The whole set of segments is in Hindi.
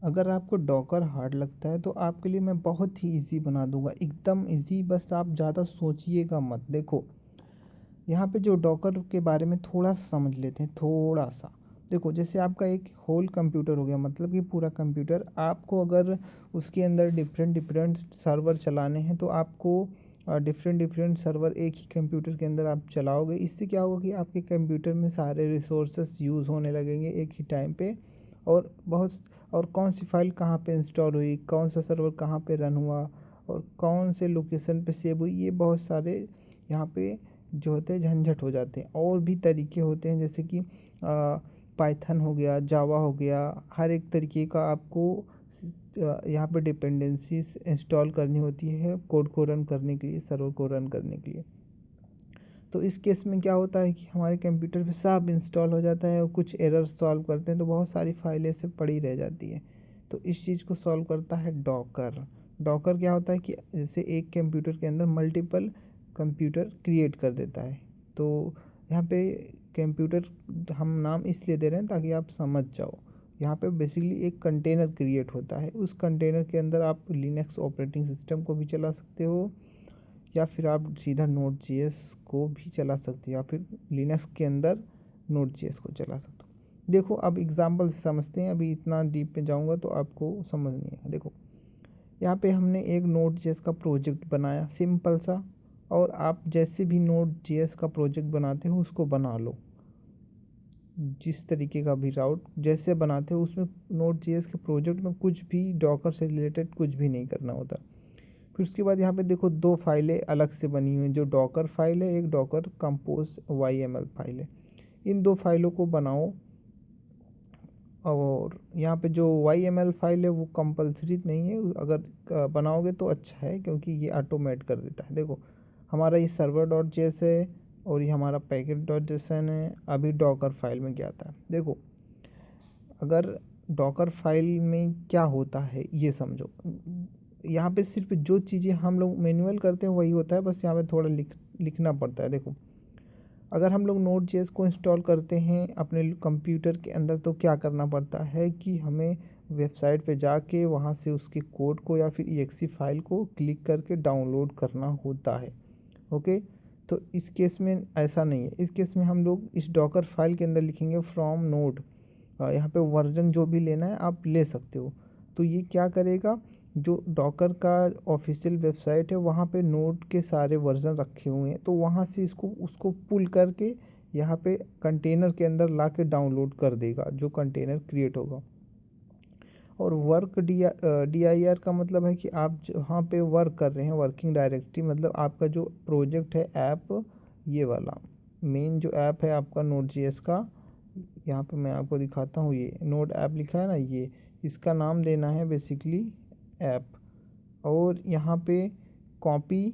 अगर आपको डॉकर हार्ड लगता है तो आपके लिए मैं बहुत ही इजी बना दूंगा, एकदम इजी। बस आप ज़्यादा सोचिएगा मत। देखो, यहाँ पे जो डॉकर के बारे में थोड़ा सा समझ लेते हैं, थोड़ा सा। देखो, जैसे आपका एक होल कंप्यूटर हो गया, मतलब कि पूरा कंप्यूटर, आपको अगर उसके अंदर डिफरेंट डिफरेंट सर्वर चलाने हैं तो आपको डिफरेंट डिफरेंट सर्वर एक ही कंप्यूटर के अंदर आप चलाओगे। इससे क्या होगा कि आपके कंप्यूटर में सारे रिसोर्सेस यूज़ होने लगेंगे एक ही टाइम पे। और बहुत और कौन सी फाइल कहाँ पे इंस्टॉल हुई, कौन सा सर्वर कहाँ पे रन हुआ, और कौन से लोकेशन पे सेव हुई, ये बहुत सारे यहाँ पे जो होते हैं झंझट हो जाते हैं। और भी तरीके होते हैं, जैसे कि पाइथन हो गया, जावा हो गया, हर एक तरीके का आपको यहाँ पे डिपेंडेंसीज इंस्टॉल करनी होती है कोड को रन करने के लिए, सर्वर को रन करने के लिए। तो इस केस में क्या होता है कि हमारे कंप्यूटर पे सब इंस्टॉल हो जाता है और कुछ एरर सॉल्व करते हैं तो बहुत सारी फाइलें से पड़ी रह जाती है। तो इस चीज़ को सॉल्व करता है डॉकर। डॉकर क्या होता है कि जैसे एक कंप्यूटर के अंदर मल्टीपल कंप्यूटर क्रिएट कर देता है। तो यहाँ पे कंप्यूटर हम नाम इसलिए दे रहे हैं ताकि आप समझ जाओ। यहाँ पे बेसिकली एक कंटेनर क्रिएट होता है, उस कंटेनर के अंदर आप लिनक्स ऑपरेटिंग सिस्टम को भी चला सकते हो, या फिर आप सीधा नोड जीएस को भी चला सकते हो, या फिर लिनक्स के अंदर नोड जीएस को चला सकते हो। देखो, अब एग्जांपल से समझते हैं, अभी इतना डीप में जाऊंगा तो आपको समझ नहीं आएगा। देखो, यहाँ पे हमने एक नोड जीएस का प्रोजेक्ट बनाया सिंपल सा, और आप जैसे भी नोड जीएस का प्रोजेक्ट बनाते हो उसको बना लो, जिस तरीके का भी राउट जैसे बनाते हो उसमें नोड जीएस के प्रोजेक्ट में कुछ भी डॉकर से रिलेटेड कुछ भी नहीं करना होता। फिर उसके बाद यहाँ पे देखो, दो फाइलें अलग से बनी हुई हैं, जो डॉकर फाइल है, एक डॉकर कंपोज YML फाइल है। इन दो फाइलों को बनाओ। और यहाँ पे जो YML फाइल है वो कंपलसरी नहीं है, अगर बनाओगे तो अच्छा है क्योंकि ये ऑटोमेट कर देता है। देखो, हमारा ये सर्वर डॉट जेएस है और ये हमारा पैकेट डॉट जेसन है। अभी डॉकर फाइल में क्या आता है, देखो, अगर डॉकर फाइल में क्या होता है ये समझो। यहाँ पे सिर्फ जो चीज़ें हम लोग मैनुअल करते हैं वही होता है, बस यहाँ पे थोड़ा लिखना पड़ता है। देखो, अगर हम लोग नोड जेएस को इंस्टॉल करते हैं अपने कंप्यूटर के अंदर तो क्या करना पड़ता है कि हमें वेबसाइट पे जाके वहाँ से उसके कोड को या फिर EXE फाइल को क्लिक करके डाउनलोड करना होता है। ओके, तो इस केस में ऐसा नहीं है। इस केस में हम लोग इस डॉकर फाइल के अंदर लिखेंगे फ्रॉम नोड। यहाँ पे वर्जन जो भी लेना है आप ले सकते हो। तो ये क्या करेगा, जो डॉकर का ऑफिशियल वेबसाइट है वहाँ पे नोड के सारे वर्जन रखे हुए हैं, तो वहाँ से इसको उसको पुल करके यहाँ पे कंटेनर के अंदर ला के डाउनलोड कर देगा जो कंटेनर क्रिएट होगा। और वर्क DIR का मतलब है कि आप जहाँ पे वर्क कर रहे हैं, वर्किंग डायरेक्टरी, मतलब आपका जो प्रोजेक्ट है ऐप, ये वाला मेन जो ऐप है आपका नोड जीएस का, यहाँ पे मैं आपको दिखाता हूँ, ये नोड ऐप लिखा है ना, ये इसका नाम देना है बेसिकली ऐप। और यहाँ पे कॉपी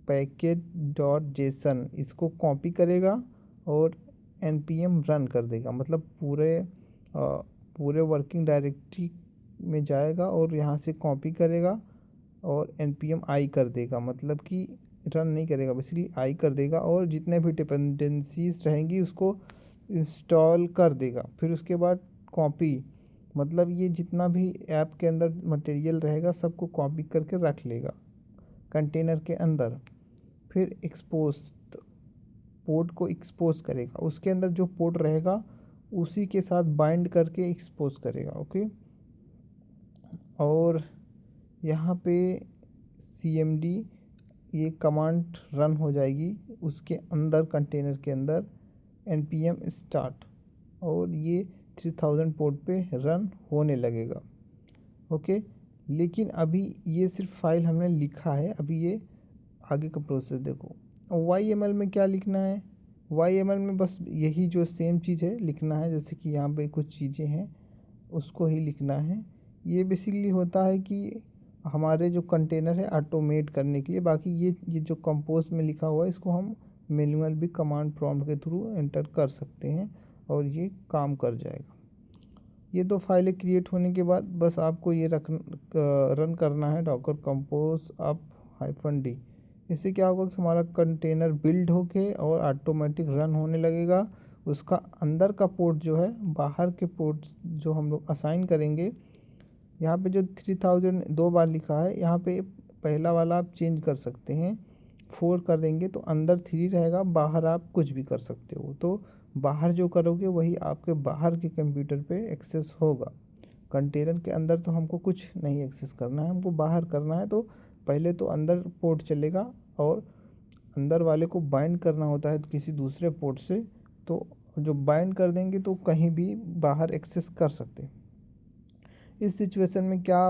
पैकेट डॉट जेसन, इसको कॉपी करेगा और npm रन कर देगा, मतलब पूरे वर्किंग डायरेक्टरी में जाएगा और यहाँ से कॉपी करेगा और npm आई कर देगा, मतलब कि रन नहीं करेगा, बेसिकली आई कर देगा, और जितने भी डिपेंडेंसीज रहेंगी उसको इंस्टॉल कर देगा। फिर उसके बाद कॉपी, मतलब ये जितना भी ऐप के अंदर मटेरियल रहेगा सबको कॉपी करके रख लेगा कंटेनर के अंदर। फिर एक्सपोज, पोर्ट को एक्सपोज करेगा, उसके अंदर जो पोर्ट रहेगा उसी के साथ बाइंड करके एक्सपोज करेगा। ओके, और यहाँ पे CMD ये कमांड रन हो जाएगी उसके अंदर, कंटेनर के अंदर npm स्टार्ट, और ये 3000 पोर्ट पे रन होने लगेगा। ओके, लेकिन अभी ये सिर्फ फाइल हमने लिखा है, अभी ये आगे का प्रोसेस देखो। YML में क्या लिखना है, YML में बस यही जो सेम चीज़ है लिखना है, जैसे कि यहाँ पे कुछ चीज़ें हैं उसको ही लिखना है। ये बेसिकली होता है कि हमारे जो कंटेनर है ऑटोमेट करने के लिए। बाकी ये जो कंपोज में लिखा हुआ है इसको हम मैनुअल भी कमांड प्रॉम्प्ट के थ्रू एंटर कर सकते हैं और ये काम कर जाएगा। ये दो फाइलें क्रिएट होने के बाद बस आपको ये रन करना है डॉकर कंपोज अप -d। इससे क्या होगा कि हमारा कंटेनर बिल्ड होके और ऑटोमेटिक रन होने लगेगा। उसका अंदर का पोर्ट जो है, बाहर के पोर्ट जो हम लोग असाइन करेंगे, यहाँ पे जो 3000 दो बार लिखा है, यहाँ पे पहला वाला आप चेंज कर सकते हैं, 4 कर देंगे तो अंदर 3 रहेगा, बाहर आप कुछ भी कर सकते हो। तो बाहर जो करोगे वही आपके बाहर के कंप्यूटर पे एक्सेस होगा। कंटेनर के अंदर तो हमको कुछ नहीं एक्सेस करना है, हमको बाहर करना है। तो पहले तो अंदर पोर्ट चलेगा और अंदर वाले को बाइंड करना होता है किसी दूसरे पोर्ट से, तो जो बाइंड कर देंगे तो कहीं भी बाहर एक्सेस कर सकते हैं। इस सिचुएशन में क्या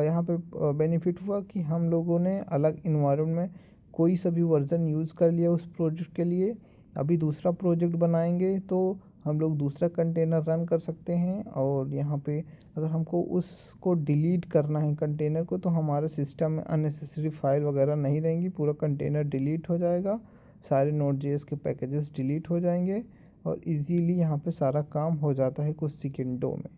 यहाँ पे बेनिफिट हुआ कि हम लोगों ने अलग इन्वायरमेंट में कोई सा भी वर्जन यूज़ कर लिया उस प्रोजेक्ट के लिए। अभी दूसरा प्रोजेक्ट बनाएंगे तो हम लोग दूसरा कंटेनर रन कर सकते हैं, और यहाँ पे अगर हमको उसको डिलीट करना है कंटेनर को, तो हमारे सिस्टम में अननेसेसरी फाइल वगैरह नहीं रहेंगी, पूरा कंटेनर डिलीट हो जाएगा, सारे Node.js के पैकेजेस डिलीट हो जाएंगे और इजीली यहाँ पे सारा काम हो जाता है कुछ सेकंडों में।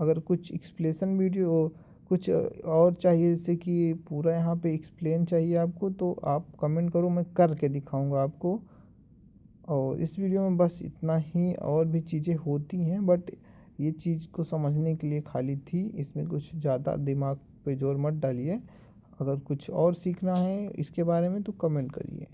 अगर कुछ एक्सप्लेशन वीडियो कुछ और चाहिए, जैसे कि पूरा यहाँ पे एक्सप्लेन चाहिए आपको, तो आप कमेंट करो, मैं करके दिखाऊंगा आपको। और इस वीडियो में बस इतना ही, और भी चीज़ें होती हैं बट ये चीज़ को समझने के लिए खाली थी, इसमें कुछ ज़्यादा दिमाग पे जोर मत डालिए। अगर कुछ और सीखना है इसके बारे में तो कमेंट करिए।